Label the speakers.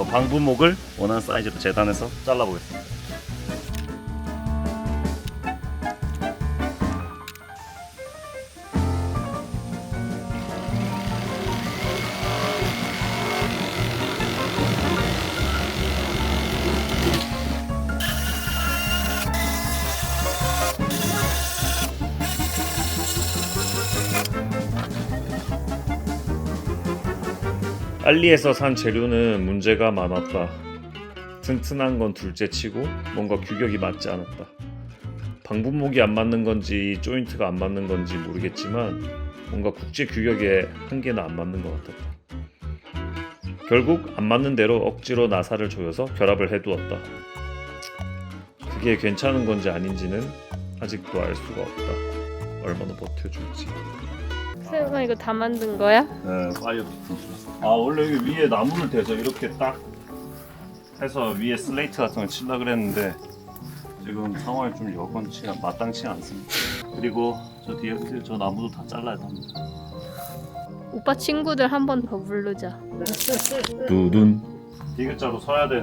Speaker 1: 이 방부목을 원하는 사이즈로 재단해서 잘라보겠습니다. 알리에서 산 재료는 문제가 많았다. 튼튼한 건 둘째치고 뭔가 규격이 맞지 않았다. 방부목이 안 맞는 건지 조인트가 안 맞는 건지 모르겠지만 뭔가 국제 규격에 한 개는 안 맞는 것 같았다. 결국 안 맞는 대로 억지로 나사를 조여서 결합을 해두었다. 그게 괜찮은 건지 아닌지는 아직도 알 수가 없다. 얼마나 버텨줄지.
Speaker 2: 세우가 이거 다 만든 거야?
Speaker 1: 네, 파이어 아 원래 여기 위에 나무를 대서 이렇게 딱 해서 위에 슬레이트 같은 걸 칠라 그랬는데 지금 상황이 좀 여건치 마땅치 않습니다. 그리고 저 뒤에 저 나무도 다 잘라야 합니다.
Speaker 2: 오빠 친구들 한 번 더 부르자.
Speaker 1: 두둔 디귿자로 서야 돼.